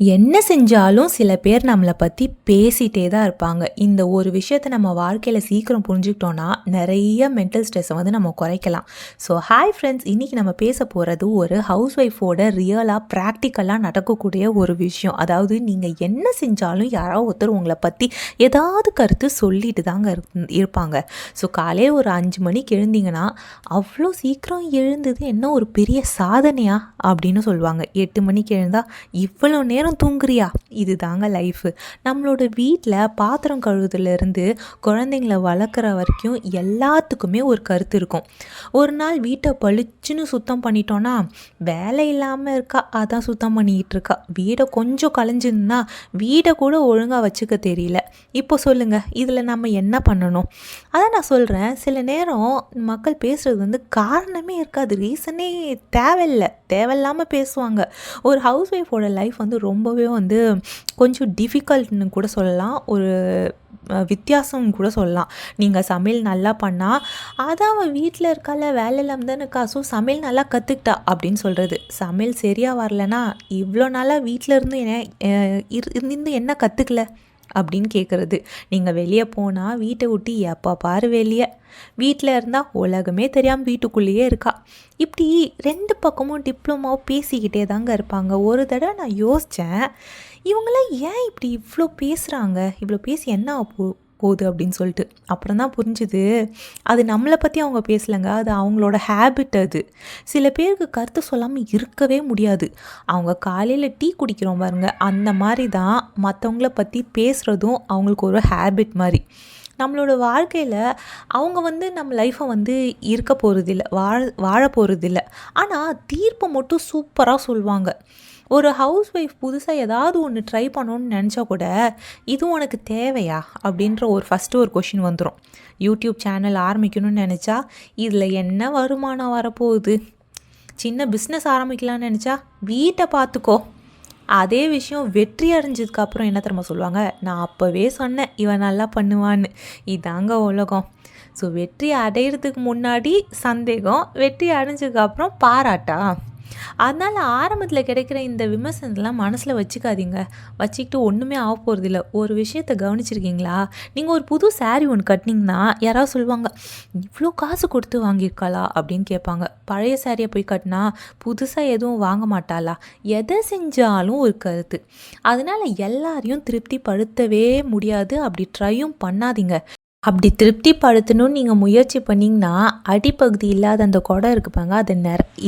என்ன செஞ்சாலும் சில பேர் நம்மளை பற்றி பேசிகிட்டே தான் இருப்பாங்க. இந்த ஒரு விஷயத்தை நம்ம வாழ்க்கையில் சீக்கிரம் புரிஞ்சுக்கிட்டோன்னா நிறைய மென்டல் ஸ்ட்ரெஸ்ஸை வந்து நம்ம குறைக்கலாம். ஸோ ஹாய் ஃப்ரெண்ட்ஸ், இன்றைக்கி நம்ம பேச போகிறது ஒரு ஹவுஸ் ஒய்ஃபோட ரியலாக ப்ராக்டிக்கலாக நடக்கக்கூடிய ஒரு விஷயம். அதாவது நீங்கள் என்ன செஞ்சாலும் யாராவது ஒருத்தர் உங்களை பற்றி ஏதாவது கருத்து சொல்லிட்டு தாங்க இருப்பாங்க. ஸோ காலையில் ஒரு 5 மணிக்கு எழுந்தீங்கன்னா அவ்வளோ சீக்கிரம் எழுந்தது என்ன ஒரு பெரிய சாதனையா அப்படின்னு சொல்லுவாங்க. 8 மணிக்கு எழுந்தால் இவ்வளோ நேரம் தூங்குறியா? இது தாங்க லைஃபு. நம்மளோட வீட்டில் பாத்திரம் கழுவுறதுலேருந்து குழந்தைங்கள வளர்க்குற வரைக்கும் எல்லாத்துக்குமே ஒரு கருத்து இருக்கும். ஒரு நாள் வீட்டை பளிச்சுன்னு சுத்தம் பண்ணிட்டோன்னா, வேலை இல்லாமல் இருக்கா அதான் சுத்தம் பண்ணிக்கிட்டு இருக்கா, வீடை கொஞ்சம் கலைஞ்சிருந்தா வீடை கூட ஒழுங்காக வச்சுக்க தெரியல. இப்போ சொல்லுங்கள், இதில் நம்ம என்ன பண்ணணும்? அதான் நான் சொல்கிறேன், சில நேரம் மக்கள் பேசுகிறது வந்து காரணமே இருக்காது, ரீசனே தேவையில்லாமல் பேசுவாங்க. ஒரு ஹவுஸ் ஒய்ஃபோட லைஃப் வந்து ரொம்பவே வந்து கொஞ்சம் டிஃபிகல்ட்னு கூட சொல்லலாம், ஒரு வித்தியாசம்னு கூட சொல்லலாம். நீங்கள் சமையல் நல்லா பண்ணால் அதான் அவன் வீட்டில் இருக்கால, வேலை இல்லாமல் தானே இருக்கா, ஸோ சமையல் நல்லா கற்றுக்கிட்டா அப்படின்னு சொல்கிறது. சமையல் சரியாக வரலனா இவ்வளோ நாளாக வீட்டில் இருந்து என்ன கற்றுக்கல அப்படின்னு கேட்குறது. நீங்கள் வெளியே போனால் வீட்டை விட்டு எப்போ பாரு வெளியே, வீட்டில் இருந்தால் உலகமே தெரியாமல் வீட்டுக்குள்ளேயே இருக்கா. இப்படி 2 பக்கமும் டிப்ளமாவும் பேசிக்கிட்டே தாங்க இருப்பாங்க. ஒரு தடவை நான் யோசித்தேன், இவங்களாம் ஏன் இப்படி இவ்வளோ பேசுகிறாங்க, இவ்வளோ பேசி என்ன போகுது அப்படின்னு சொல்லிட்டு. அப்புறம் தான் புரிஞ்சுது, அது நம்மளை பற்றி அவங்க பேசலைங்க, அது அவங்களோட ஹேபிட். அது சில பேருக்கு கருத்து சொல்லாமல் இருக்கவே முடியாது. அவங்க காலையில் டீ குடிக்கிறோம் பாருங்க, அந்த மாதிரி தான் மற்றவங்கள பற்றி பேசுகிறதும் அவங்களுக்கு ஒரு ஹேபிட் மாதிரி. நம்மளோட வாழ்க்கையில் அவங்க வந்து நம்ம லைஃப்பை வந்து இருக்க போகிறதில்ல, வாழ போகிறதில்ல. ஆனால் தீர்ப்பை மட்டும் சூப்பராக சொல்லுவாங்க. ஒரு ஹவுஸ் ஒய்ஃப் புதுசாக ஏதாவது ஒன்று ட்ரை பண்ணணுன்னு நினச்சா கூட, இது உனக்கு தேவையா அப்படின்ற ஃபஸ்ட்டு ஒரு கொஷின் வந்துடும். யூடியூப் சேனல் ஆரம்பிக்கணும்னு நினச்சா இதில் என்ன வருமானம் வரப்போகுது? சின்ன பிஸ்னஸ் ஆரம்பிக்கலான்னு நினச்சா வீட்டை பார்த்துக்கோ. அதே விஷயம் வெற்றி அடைஞ்சதுக்கப்புறம் என்ன தெரியுமா சொல்லுவாங்க? நான் அப்போவே சொன்னேன் இவன் நல்லா பண்ணுவான்னு. இதாங்க உலகம். ஸோ வெற்றி அடையிறதுக்கு முன்னாடி சந்தேகம், வெற்றி அடைஞ்சதுக்கப்புறம் பாராட்டா. அதனால் ஆரம்பத்தில் கிடைக்கிற இந்த விமர்சனத்தெல்லாம் மனசில் வச்சுக்காதீங்க. வச்சுக்கிட்டு ஒன்றுமே ஆக போகிறதில்ல. ஒரு விஷயத்தை கவனிச்சிருக்கீங்களா? நீங்கள் ஒரு புது சாரீ ஒன்று கட்டினீங்கன்னா யாராவது சொல்லுவாங்க, இவ்வளோ காசு கொடுத்து வாங்கியிருக்காளா அப்படின்னு கேட்பாங்க. பழைய சாரியை போய் கட்டினா புதுசாக எதுவும் வாங்க மாட்டாளா? எதை செஞ்சாலும் ஒரு கருத்து. அதனால் எல்லாரையும் திருப்திப்படுத்தவே முடியாது, அப்படி ட்ரையும் பண்ணாதீங்க. அப்படி திருப்திப்படுத்தணும்னு நீங்கள் முயற்சி பண்ணிங்கன்னா, அடிப்பகுதி இல்லாத அந்த குடம் இருக்குப்பாங்க, அது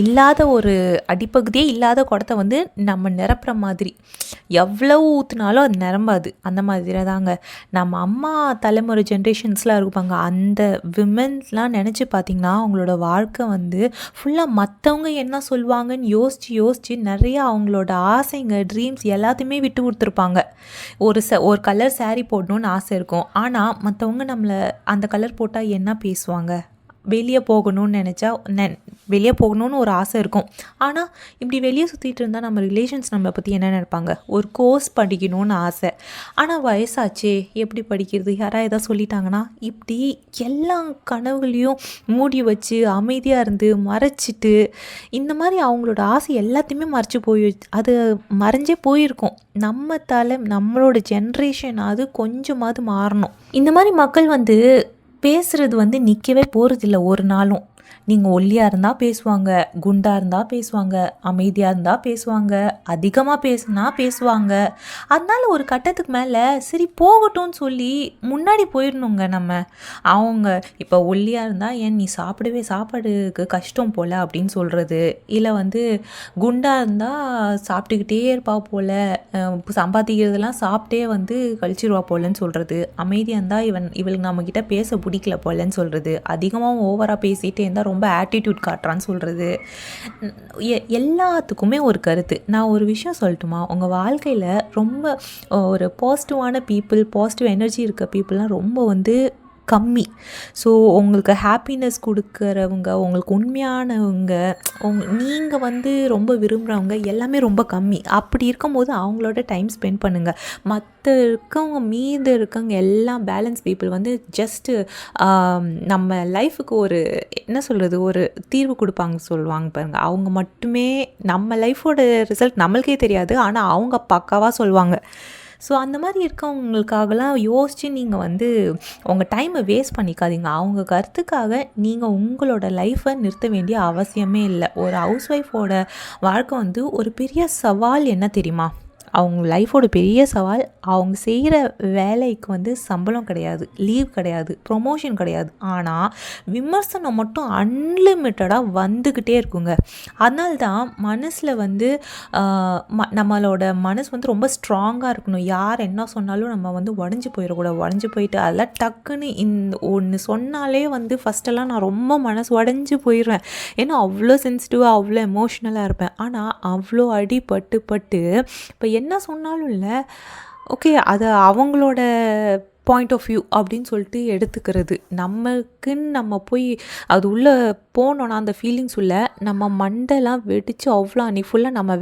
இல்லாத ஒரு அடிப்பகுதியே இல்லாத குடத்தை வந்து நம்ம நிரப்புற மாதிரி. எவ்வளவு ஊற்றுனாலும் அது நிரம்பாது. அந்த மாதிரி தாங்க நம்ம அம்மா தலைமுறை ஜென்ரேஷன்ஸ்லாம் இருப்பாங்க, அந்த விமென்ஸ்லாம் நினச்சி பார்த்திங்கன்னா அவங்களோட வாழ்க்கை வந்து ஃபுல்லாக மற்றவங்க என்ன சொல்லுவாங்கன்னு யோசித்து நிறையா அவங்களோட ஆசைங்க, ட்ரீம்ஸ் எல்லாத்தையுமே விட்டு கொடுத்துருப்பாங்க. ஒரு கலர் சாரீ போடணுன்னு ஆசை இருக்கும், ஆனால் மற்றவங்க நம்மளை அந்த கலர் போட்டால் என்ன பேசுவாங்க? வெளியே போகணும்னு நினச்சா வெளியே போகணுன்னு ஒரு ஆசை இருக்கும், ஆனால் இப்படி வெளியே சுற்றிட்டு இருந்தால் நம்ம ரிலேஷன்ஸ் நம்மளை பற்றி என்ன நினைப்பாங்க? ஒரு கோர்ஸ் படிக்கணும்னு ஆசை, ஆனால் வயசாச்சே எப்படி படிக்கிறது, யாராவது எதாவது சொல்லிட்டாங்கன்னா, இப்படி எல்லா கனவுகளையும் மூடி வச்சு அமைதியாக இருந்து மறைச்சிட்டு இந்த மாதிரி அவங்களோட ஆசை எல்லாத்தையுமே அது மறைஞ்சே போயிருக்கும். நம்மளோட ஜென்ரேஷன் அது கொஞ்சமாவது மாறணும். இந்த மாதிரி மக்கள் வந்து பேசுகிறது வந்து நிற்கவே போகிறதில்ல ஒரு நாளும். நீங்கள் ஒல்லியாக இருந்தால் பேசுவாங்க, குண்டாக இருந்தால் பேசுவாங்க, அமைதியாக இருந்தால் பேசுவாங்க, அதிகமாக பேசுனா பேசுவாங்க. அதனால ஒரு கட்டத்துக்கு மேலே சரி போகட்டும்னு சொல்லி முன்னாடி போயிடணுங்க நம்ம. அவங்க இப்போ ஒல்லியாக இருந்தால் ஏன் நீ சாப்பாடுக்கு கஷ்டம் போல் அப்படின்னு சொல்கிறது, இல்லை வந்து குண்டாக இருந்தால் சாப்பிட்டுக்கிட்டே இருப்பா போல், சம்பாதிக்கிறதெல்லாம் சாப்பிட்டே வந்து கழிச்சிருவா போலன்னு சொல்கிறது, அமைதியாக இருந்தால் இவளுக்கு நம்மக்கிட்ட பேச பிடிக்கல போலன்னு சொல்கிறது, அதிகமாக ஓவராக பேசிகிட்டே இருந்தால் ரொம்ப ஆட்டிடியூட் காட்டுறான்னு சொல்கிறது. எல்லாத்துக்குமே ஒரு கருத்து. நான் ஒரு விஷயம் சொல்லட்டுமா? உங்கள் வாழ்க்கையில் ரொம்ப ஒரு பாசிட்டிவான பீப்புள், பாசிட்டிவ் எனர்ஜி இருக்க பீப்புளெலாம் ரொம்ப வந்து கம்மி. ஸோ உங்களுக்கு ஹாப்பினஸ் கொடுக்குறவங்க, உங்களுக்கு உண்மையானவங்க, நீங்கள் வந்து ரொம்ப விரும்புகிறவங்க எல்லாமே ரொம்ப கம்மி. அப்படி இருக்கும்போது அவங்களோட டைம் ஸ்பெண்ட் பண்ணுங்கள். மற்ற மீதி இருக்கவங்க எல்லாம் பேலன்ஸ் பீப்புள் வந்து ஜஸ்ட்டு நம்ம லைஃபுக்கு ஒரு என்ன சொல்கிறது, ஒரு தீர்வு கொடுப்பாங்க சொல்லுவாங்க பாருங்கள். அவங்க மட்டுமே நம்ம லைஃபோட ரிசல்ட் நம்மளுக்கே தெரியாது, ஆனால் அவங்க பக்காவாக சொல்லுவாங்க. ஸோ அந்த மாதிரி இருக்கவங்களுக்காகலாம் யோசித்து நீங்கள் வந்து உங்கள் டைமை வேஸ்ட் பண்ணிக்காதீங்க. அவங்க கருத்துக்காக நீங்கள் உங்களோட லைஃப்பை நிறுத்த வேண்டிய அவசியமே இல்லை. ஒரு ஹவுஸ் ஒய்ஃபோட வாழ்க்கை வந்து ஒரு பெரிய சவால் என்ன தெரியுமா? அவங்க லைஃபோட பெரிய சவால் அவங்க செய்கிற வேலைக்கு வந்து சம்பளம் கிடையாது, லீவ் கிடையாது, ப்ரொமோஷன் கிடையாது. ஆனால் விமர்சனம் மட்டும் அன்லிமிட்டடாக வந்துக்கிட்டே இருக்குங்க. அதனால தான் மனசில் வந்து நம்மளோட மனசு வந்து ரொம்ப ஸ்ட்ராங்காக இருக்கணும். யார் என்ன சொன்னாலும் நம்ம வந்து உடஞ்சி போயிடக்கூடாது. உடஞ்சி போயிட்டு அதெல்லாம் டக்குன்னு ஒன்று சொன்னாலே வந்து ஃபஸ்ட்டெல்லாம் நான் ரொம்ப மனசு உடஞ்சி போயிடுவேன். ஏன்னா அவ்வளோ சென்சிட்டிவாக அவ்வளோ எமோஷ்னலாக இருப்பேன். ஆனால் அவ்வளோ அடிபட்டு இப்போ என்ன சொன்னாலும் இல்லை, ஓகே அது அவங்களோட பாயிண்ட் ஆஃப் வியூ அப்படின்னு சொல்லிட்டு எடுத்துக்கிறது. நமக்குன்னு நம்ம போய் அது உள்ளே போனோன்னா அந்த ஃபீலிங்ஸ் உள்ள நம்ம மண்டெல்லாம் வெடித்து அவ்வளோ அன்றைக்கி ஃபுல்லாக நம்ம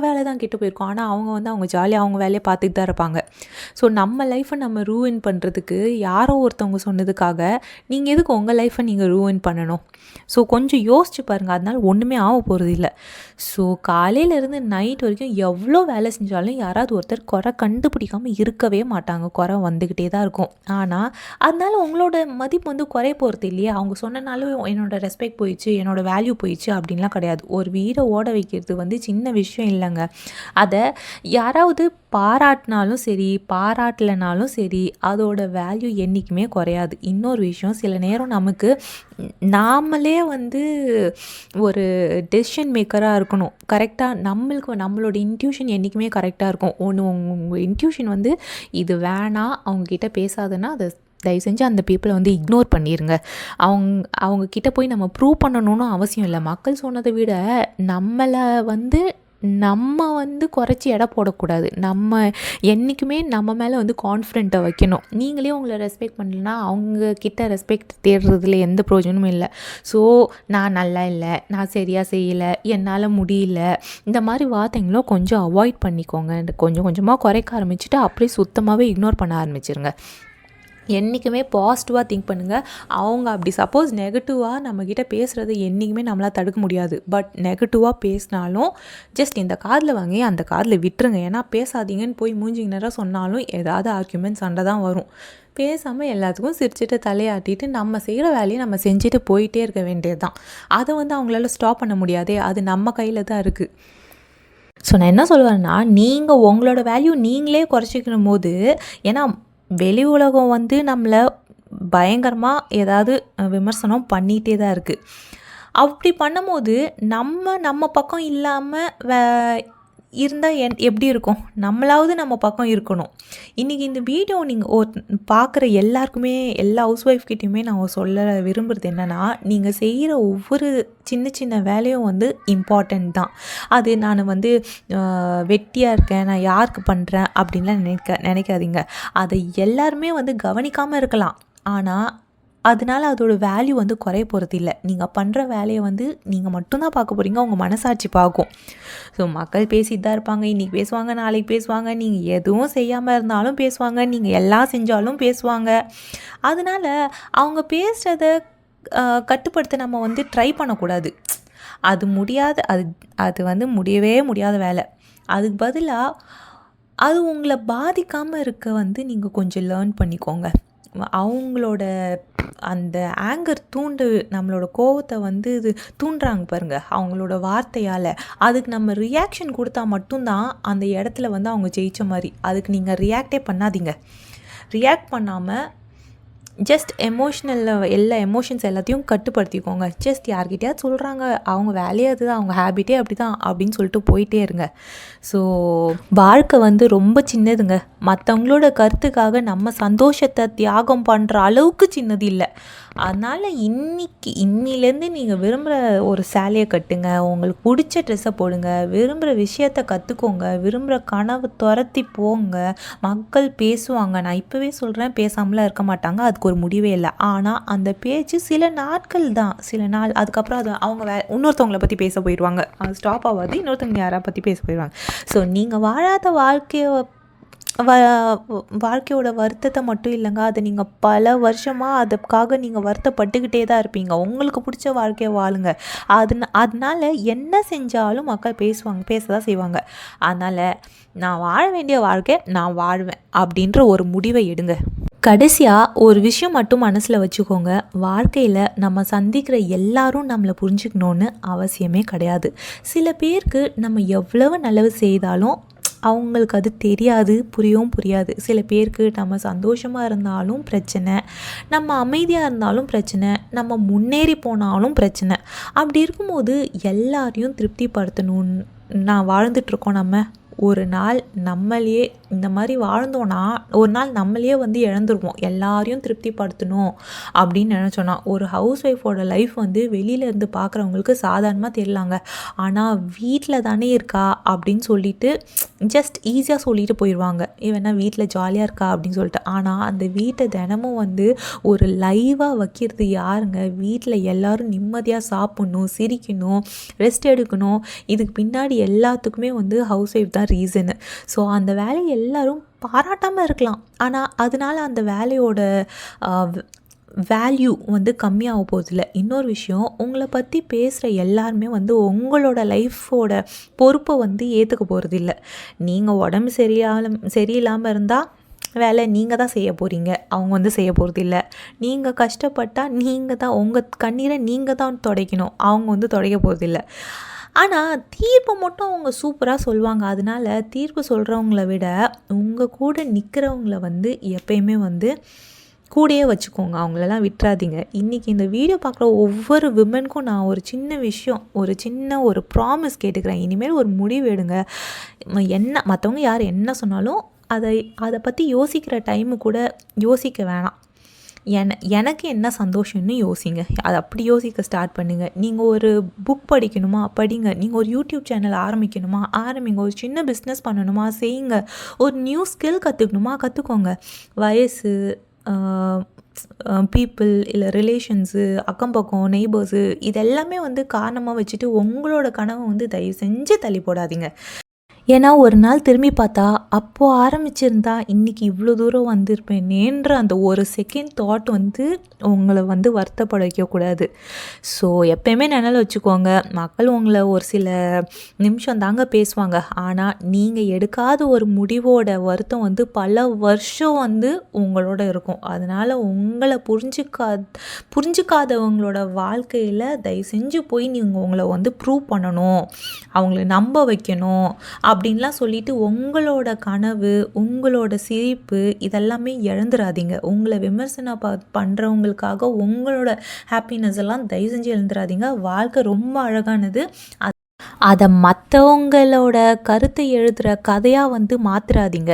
வேலை தான் கெட்டு போயிருக்கோம். ஆனால் அவங்க ஜாலியாக அவங்க வேலையை பார்த்துட்டு தான் இருப்பாங்க. ஸோ நம்ம லைஃப்பை நம்ம ரூயின் பண்ணுறதுக்கு யாரோ ஒருத்தவங்க சொன்னதுக்காக நீங்கள் எதுக்கு உங்கள் லைஃப்பை நீங்கள் ரூயின் பண்ணணும்? ஸோ கொஞ்சம் யோசிச்சு பாருங்கள். அதனால் ஒன்றுமே ஆக போகிறது இல்லை. ஸோ காலையிலேருந்து நைட் வரைக்கும் எவ்வளோ வேலை செஞ்சாலும் யாராவது ஒருத்தர் குறை கண்டுபிடிக்காமல் இருக்கவே மாட்டாங்க. குறை வந்துக்கிட்டே தான் இருக்கும். ஆனால் அதனால் உங்களோட மதிப்பு வந்து குறைய போகிறது இல்லையா? அவங்க சொன்னனாலும் என்னோடய ரெஸ்பெக்ட் போயிடுச்சு, என்னோடய வேல்யூ போயிடுச்சு அப்படின்லாம் கிடையாது. ஒரு வீடை ஓட வைக்கிறது வந்து சின்ன விஷயம் இல்லைங்க. அதை யாராவது பாராட்டினாலும் சரி, பாராட்டலைனாலும் சரி, அதோட வேல்யூ என்றைக்குமே குறையாது. இன்னொரு விஷயம், சில நேரம் நமக்கு நாமளே வந்து ஒரு டெசிஷன் மேக்கராக இருக்கணும். கரெக்டாக நம்மளோட இன்ட்யூஷன் என்றைக்குமே கரெக்டாக இருக்கும். உங்கள் இன்ட்யூஷன் வந்து இது வேணாம், அவங்கக்கிட்ட பேசாதுன்னா அதை தயவு செஞ்சு அந்த பீப்புளை வந்து இக்னோர் பண்ணிடுங்க. அவங்கக்கிட்ட போய் நம்ம ப்ரூவ் பண்ணணும்னு அவசியம் இல்லை. மக்கள் சொன்னதை விட நம்ம வந்து குறைச்சி எடை போடக்கூடாது. நம்ம என்றைக்குமே நம்ம மேலே வந்து கான்ஃபிடென்ட்டை வைக்கணும். நீங்களே உங்களை ரெஸ்பெக்ட் பண்ணலன்னா அவங்கக்கிட்ட ரெஸ்பெக்ட் தேடுறதுல எந்த பிரயோஜனமும் இல்லை. ஸோ நான் நல்லா இல்லை, நான் சரியாக செய்யலை, என்னால் முடியல, இந்த மாதிரி வார்த்தைங்களும் கொஞ்சம் அவாய்ட் பண்ணிக்கோங்க. கொஞ்சம் கொஞ்சமாக குறைக்க ஆரம்பிச்சுட்டு அப்படியே சுத்தமாகவே இக்னோர் பண்ண ஆரம்பிச்சிருங்க. என்றைக்குமே பாசிட்டிவாக திங்க் பண்ணுங்கள். அவங்க அப்படி சப்போஸ் நெகட்டிவாக நம்மக்கிட்ட பேசுகிறது என்றைக்குமே நம்மளால் தடுக்க முடியாது. பட் நெகட்டிவாக பேசினாலும் ஜஸ்ட் இந்த காதில் வாங்கி அந்த காதில் விட்டுருங்க. ஏன்னா பேசாதீங்கன்னு போய் மூஞ்சிக்கு நேராக சொன்னாலும் ஏதாவது ஆர்கியூமெண்ட் சண்டை தான் வரும். பேசாமல் எல்லாத்துக்கும் சிரிச்சுட்டு தலையாட்டிட்டு நம்ம செய்கிற வேலையை நம்ம செஞ்சுட்டு போயிட்டே இருக்க வேண்டியது தான். அதை வந்து அவங்களால ஸ்டாப் பண்ண முடியாதே, அது நம்ம கையில் தான் இருக்குது. ஸோ நான் என்ன சொல்லுவேன்னா, நீங்கள் உங்களோட வேல்யூ நீங்களே குறைச்சிக்கணும் போது, ஏன்னா வெளி உலகம் வந்து நம்மளை பயங்கரமாக ஏதாவது விமர்சனம் பண்ணிகிட்டே தான் இருக்குது. அப்படி பண்ணும்போது நம்ம பக்கம் இல்லாமல் இருந்தால் எப்படி இருக்கும்? நம்மளாவது நம்ம பக்கம் இருக்கணும். இன்றைக்கி இந்த வீடியோ நீங்கள் பார்க்குற எல்லாருக்குமே, எல்லா ஹவுஸ் ஒய்ஃப்கிட்டையுமே நான் சொல்ல விரும்புகிறது என்னென்னா, நீங்கள் செய்கிற ஒவ்வொரு சின்ன சின்ன வேலையும் வந்து இம்பார்ட்டண்ட் தான். அது நான் வந்து வெட்டியாக இருக்கேன், நான் யாருக்கு பண்ணுறேன் அப்படின்லாம் நினைக்காதீங்க. அதை எல்லாருமே வந்து கவனிக்காமல் இருக்கலாம். ஆனால் அதனால் அதோட வேல்யூ வந்து குறைய போகிறது இல்லை. நீங்கள் பண்ணுற வேலையை வந்து நீங்கள் மட்டும்தான் பார்க்க போகிறீங்க, உங்கள் மனசாட்சி பார்க்கும். ஸோ மக்கள் பேசிட்டு தான் இருப்பாங்க. இன்றைக்கி பேசுவாங்க, நாளைக்கு பேசுவாங்க. நீங்கள் எதுவும் செய்யாமல் இருந்தாலும் பேசுவாங்க, நீங்கள் எல்லாம் செஞ்சாலும் பேசுவாங்க. அதனால் அவங்க பேசுகிறத கட்டுப்படுத்த நம்ம வந்து ட்ரை பண்ணக்கூடாது. அது முடியாத அது வந்து முடியவே முடியாத வேலை. அதுக்கு பதிலாக அது உங்களை பாதிக்காமல் இருக்க வந்து நீங்கள் கொஞ்சம் லேர்ன் பண்ணிக்கோங்க. அவங்களோட அந்த ஆங்கர் நம்மளோட கோவத்தை வந்து இது தூண்டுறாங்க பாருங்கள் அவங்களோட வார்த்தையால். அதுக்கு நம்ம ரியாக்ஷன் கொடுத்தா மட்டும்தான் அந்த இடத்துல வந்து அவங்க ஜெயித்த மாதிரி. அதுக்கு நீங்கள் ரியாக்டே பண்ணாதீங்க. ரியாக்ட் பண்ணாமல் ஜஸ்ட் எல்லா எமோஷன்ஸ் எல்லாத்தையும் கட்டுப்படுத்திக்கோங்க. ஜஸ்ட் யார்கிட்டயாவது சொல்கிறாங்க, அவங்க வேலையே அதுதான், அவங்க ஹேபிட்டே அப்படி தான் அப்படின்னு சொல்லிட்டு போயிட்டே இருங்க. ஸோ வாழ்க்கை வந்து ரொம்ப சின்னதுங்க. மற்றவங்களோட கருத்துக்காக நம்ம சந்தோஷத்தை தியாகம் பண்ணுற அளவுக்கு சின்னது இல்லை. அதனால் இன்னிலேருந்து நீங்கள் விரும்புகிற ஒரு சேலையை கட்டுங்க, உங்களுக்கு பிடிச்ச ட்ரெஸ்ஸை போடுங்க, விரும்புகிற விஷயத்த கற்றுக்கோங்க, விரும்புகிற கனவு துரத்தி போங்க. மக்கள் பேசுவாங்க, நான் இப்போவே சொல்கிறேன், பேசாமலாம் இருக்க மாட்டாங்க. அது அதுக்கு ஒரு முடிவே இல்லை. ஆனால் அந்த பேச்சு சில நாட்கள் தான், சில நாள். அதுக்கப்புறம் அது அவங்க இன்னொருத்தவங்களை பற்றி பேச போயிடுவாங்க. அது ஸ்டாப் ஆகாது, இன்னொருத்தவங்க யாராவது பற்றி பேச போயிடுவாங்க. ஸோ நீங்கள் வாழாத வாழ்க்கையோட வருத்தத்தை மட்டும் இல்லைங்க, அதை நீங்கள் பல வருஷமாக அதுக்காக நீங்கள் வருத்தப்பட்டுக்கிட்டே தான் இருப்பீங்க. உங்களுக்கு பிடிச்ச வாழ்க்கையை வாழுங்க. அதனால என்ன செஞ்சாலும் மக்கள் பேச தான் செய்வாங்க. அதனால் நான் வாழ வேண்டிய வாழ்க்கை நான் வாழ்வேன் அப்படின்ற ஒரு முடிவை எடுங்க. கடைசியாக ஒரு விஷயம் மட்டும் மனசில் வச்சுக்கோங்க, வாழ்க்கையில் நம்ம சந்திக்கிற எல்லாரும் நம்மளை புரிஞ்சுக்கணுன்னு அவசியமே கிடையாது. சில பேருக்கு நம்ம எவ்வளவு நல்லது செய்தாலும் அவங்களுக்கு அது தெரியாது, புரியாது. சில பேருக்கு நம்ம சந்தோஷமாக இருந்தாலும் பிரச்சனை, நம்ம அமைதியாக இருந்தாலும் பிரச்சனை, நம்ம முன்னேறி போனாலும் பிரச்சனை. அப்படி இருக்கும்போது எல்லாரையும் திருப்திப்படுத்தணும்னு நான் வாழ்ந்துட்டுருக்கோம். நம்ம ஒரு நாள் நம்மளையே இந்த மாதிரி வாழ்ந்தோன்னா ஒரு நாள் நம்மளையே இழந்துருவோம். எல்லாரையும் திருப்திப்படுத்தணும் அப்படின்னு நினச்சோன்னா. ஒரு ஹவுஸ் ஒய்ஃபோட லைஃப் வெளியிலேருந்து பார்க்குறவங்களுக்கு சாதாரணமாக தெரியலாங்க. ஆனால் வீட்டில் தானே இருக்கா அப்படின்னு சொல்லிட்டு ஜஸ்ட் ஈஸியாக சொல்லிட்டு போயிடுவாங்க, இவனா வீட்டில் ஜாலியாக இருக்கா அப்படின்னு சொல்லிட்டு. ஆனால் அந்த வீட்டை தினமும் ஒரு லைவாக வைக்கிறது யாருங்க? வீட்டில் எல்லோரும் நிம்மதியாக சாப்பிட்ணும், சிரிக்கணும், ரெஸ்ட் எடுக்கணும். இதுக்கு பின்னாடி எல்லாத்துக்குமே ஹவுஸ் ஒய்ஃப் தான் ரீசனு. ஸோ அந்த வேலையை எல்லாரும் பாராட்டாமல் இருக்கலாம், ஆனால் அதனால அந்த வேலையோட வேல்யூ கம்மியாக போகிறதில்ல. இன்னொரு விஷயம், உங்களை பற்றி பேசுகிற எல்லாருமே உங்களோட லைஃபோட பொறுப்பை ஏற்றுக்க போகிறதில்ல. நீங்கள் உடம்பு சரியில்லாமல் இருந்தால் வேலை நீங்கள் தான் செய்ய போகிறீங்க, அவங்க செய்ய போகிறதில்ல. நீங்கள் கஷ்டப்பட்டால் நீங்கள் தான் உங்கள் கண்ணீரை நீங்கள் தான் துடைக்கணும், அவங்க துடைக்க போகிறதில்ல. ஆனால் தீர்ப்பை மட்டும் அவங்க சூப்பராக சொல்லுவாங்க. அதனால் தீர்ப்பு சொல்கிறவங்கள விட உங்கள் கூட நிற்கிறவங்கள எப்பயுமே கூடயே வச்சுக்கோங்க, அவங்களெல்லாம் விட்டுறாதீங்க. இன்றைக்கி இந்த வீடியோ பார்க்குற ஒவ்வொரு விமனுக்கும் நான் ஒரு சின்ன விஷயம், ஒரு ப்ராமிஸ் கேட்டுக்கிறேன். இனிமேல் ஒரு முடிவு எடுங்க. மற்றவங்க யார் என்ன சொன்னாலும் அதை பற்றி யோசிக்கிற டைமு கூட யோசிக்க வேணாம். எனக்கு என்ன சந்தோஷம்னு யோசிங்க. அதை அப்படி யோசிக்க ஸ்டார்ட் பண்ணுங்கள். நீங்கள் ஒரு புக் படிக்கணுமா படிங்க, நீங்கள் ஒரு யூடியூப் சேனல் ஆரம்பிக்கணுமா ஆரம்பிங்க, ஒரு சின்ன பிஸ்னஸ் பண்ணணுமா செய்யுங்க, ஒரு நியூ ஸ்கில் கற்றுக்கணுமா கற்றுக்கோங்க. வயசு, பீப்புள் இல்லை ரிலேஷன்ஸு, அக்கம் பக்கம், நெய்பர்ஸு, இதெல்லாமே காரணமாக வச்சுட்டு உங்களோட கனவை தயவு செஞ்சு தள்ளி போடாதீங்க. ஏன்னா ஒரு நாள் திரும்பி பார்த்தா அப்போது ஆரம்பிச்சிருந்தா இன்றைக்கி இவ்வளோ தூரம் வந்திருப்பேனேன்ற அந்த ஒரு செகண்ட் தாட் உங்களை வருத்தப்பட வைக்கக்கூடாது. ஸோ எப்பயுமே நினைவில் வச்சுக்கோங்க, மக்கள் உங்களை ஒரு சில நிமிஷம் தாங்க பேசுவாங்க. ஆனால் நீங்கள் எடுக்காத ஒரு முடிவோட வருத்தம் பல வருஷம் உங்களோட இருக்கும். அதனால் உங்களை புரிஞ்சிக்காதவங்களோட வாழ்க்கையில் தயவு செஞ்சு போய் நீங்கள் உங்களை ப்ரூவ் பண்ணணும், அவங்கள நம்ப வைக்கணும் அப்படின்லாம் சொல்லிட்டு உங்களோட கனவு, உங்களோட சிரிப்பு இதெல்லாமே இழந்துடாதீங்க. உங்களை விமர்சனம் பண்ணுறவங்களுக்காக உங்களோட ஹாப்பினஸ் எல்லாம் தயவு செஞ்சு இழந்துடாதீங்க. வாழ்க்கை ரொம்ப அழகானது. அதை மற்றவங்களோட கருத்தை எழுதுகிற கதையாக மாற்றிடாதீங்க.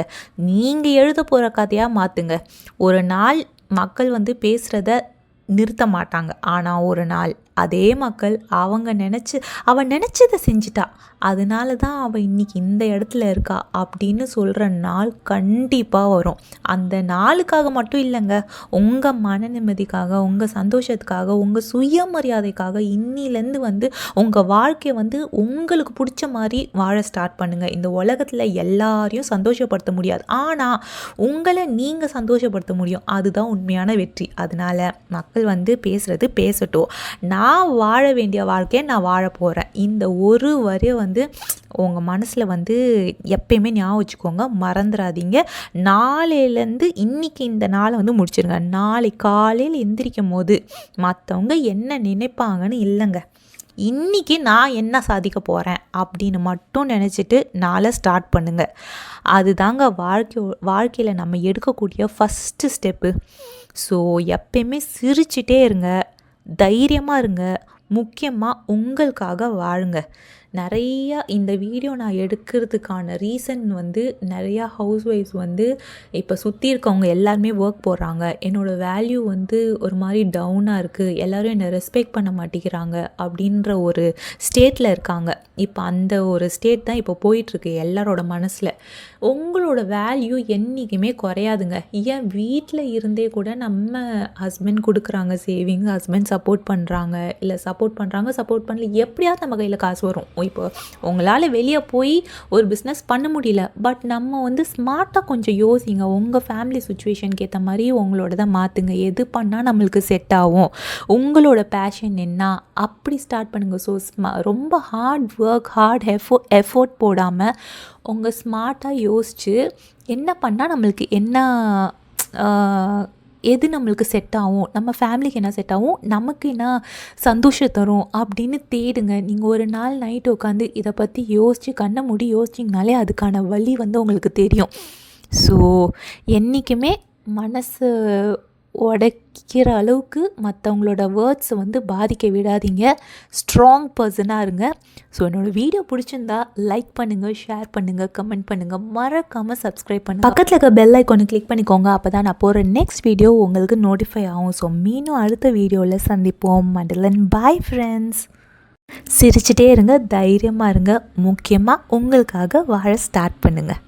நீங்கள் எழுத போகிற கதையாக மாற்றுங்க. ஒரு நாள் மக்கள் பேசுகிறத நிறுத்த மாட்டாங்க. ஆனால் ஒரு நாள் அதே மக்கள் அவன் நினச்சதை செஞ்சிட்டா, அதனால தான் அவள் இன்றைக்கி இந்த இடத்துல இருக்கா அப்படின்னு சொல்கிற நாள் கண்டிப்பாக வரும். அந்த நாளுக்காக மட்டும் இல்லைங்க, உங்கள் மன நிம்மதிக்காக, உங்கள் சந்தோஷத்துக்காக, உங்கள் சுயமரியாதைக்காக இன்னிலேருந்து உங்கள் வாழ்க்கையை உங்களுக்கு பிடிச்ச மாதிரி வாழ ஸ்டார்ட் பண்ணுங்கள். இந்த உலகத்தில் எல்லாரையும் சந்தோஷப்படுத்த முடியாது, ஆனால் உங்களை நீங்கள் சந்தோஷப்படுத்த முடியும். அதுதான் உண்மையான வெற்றி. அதனால் மக்கள் பேசுகிறது பேசட்டும். நான் வாழ வேண்டிய வாழ்க்கையை நான் வாழ போகிறேன். இந்த ஒரு வரியை உங்கள் மனசில் எப்பயுமே ஞாபகம் வச்சுக்கோங்க, மறந்துடாதீங்க. நாளையிலேருந்து இன்றைக்கி இந்த நாளை முடிச்சிருங்க. நாளை காலையில் எந்திரிக்கும் போது மற்றவங்க என்ன நினைப்பாங்கன்னு இல்லைங்க, இன்றைக்கி நான் என்ன சாதிக்க போகிறேன் அப்படின்னு மட்டும் நினச்சிட்டு நாளை ஸ்டார்ட் பண்ணுங்கள். அதுதாங்க வாழ்க்கையில் நம்ம எடுக்கக்கூடிய ஃபஸ்ட்டு ஸ்டெப்பு. ஸோ எப்பயுமே சிரிச்சிட்டே இருங்க, தைரியமாக இருங்க, முக்கியமாக உங்களுக்காக வாழுங்க. நிறையா இந்த வீடியோ நான் எடுக்கிறதுக்கான ரீசன் வந்து நிறையா ஹவுஸ் ஒய்ஃப்ஸ் வந்து இப்போ சுற்றி இருக்கவங்க எல்லாருமே ஒர்க் போடுறாங்க. என்னோடய வேல்யூ வந்து ஒரு மாதிரி டவுனாக இருக்குது, எல்லோரும் என்னை ரெஸ்பெக்ட் பண்ண மாட்டேங்கிறாங்க அப்படின்ற ஒரு ஸ்டேட்டில் இருக்காங்க. இப்போ அந்த ஒரு ஸ்டேட் தான் இப்போ போயிட்டுருக்கு எல்லாரோட மனசில். உங்களோட வேல்யூ என்றைக்குமே குறையாதுங்க. ஏன் வீட்டில் இருந்தே கூட நம்ம ஹஸ்பண்ட் கொடுக்குறாங்க சேவிங், ஹஸ்பண்ட் சப்போர்ட் பண்ணுறாங்க, இல்லை சப்போர்ட் பண்ணல, எப்படியாவது நம்ம கையில் காசு வரும். இப்போ உங்களால் வெளியே போய் ஒரு பிஸ்னஸ் பண்ண முடியல, பட் நம்ம வந்து ஸ்மார்ட்டாக கொஞ்சம் யோசிங்க. உங்கள் ஃபேமிலி சுச்சுவேஷனுக்கு ஏற்ற மாதிரி உங்களோடதை மாற்றுங்க. எது பண்ணால் நம்மளுக்கு செட் ஆகும், உங்களோட பேஷன் என்ன, அப்படி ஸ்டார்ட் பண்ணுங்கள். ஸோ ரொம்ப ஹார்ட் ஒர்க், எஃபோர்ட் போடாமல் உங்கள் ஸ்மார்ட்டாக யோசித்து என்ன பண்ணால் நம்மளுக்கு என்ன எது நம்மளுக்கு செட் ஆகும், நம்ம ஃபேமிலிக்கு என்ன செட் ஆகும், நமக்கு என்ன சந்தோஷம் தரும் அப்படின்னு தேடுங்க. நீங்கள் ஒரு நாள் நைட்டு உட்காந்து இதை பற்றி யோசித்து கண்ணை மூடி யோசிச்சிங்கனாலே அதுக்கான வழி வந்து உங்களுக்கு தெரியும். ஸோ என்றைக்குமே மனசு உடைக்கிற அளவுக்கு மற்றவங்களோட வேர்ட்ஸை வந்து பாதிக்க விடாதீங்க. ஸ்ட்ராங் பர்சனாக இருங்க. ஸோ என்னோடய வீடியோ பிடிச்சிருந்தா லைக் பண்ணுங்கள், ஷேர் பண்ணுங்கள், கமெண்ட் பண்ணுங்கள், மறக்காமல் சப்ஸ்கிரைப் பண்ணுங்கள். பக்கத்தில் இருக்க பெல் ஐக்கானை கிளிக் பண்ணிக்கோங்க. அப்போ தான் நான் போகிற நெக்ஸ்ட் வீடியோ உங்களுக்கு நோட்டிஃபை ஆகும். ஸோ மீண்டும் அடுத்த வீடியோவில் சந்திப்போம். மண்டலன் பாய் ஃப்ரெண்ட்ஸ். சிரிச்சிட்டே இருங்க, தைரியமாக இருங்க, முக்கியமாக உங்களுக்காக வாழ ஸ்டார்ட் பண்ணுங்கள்.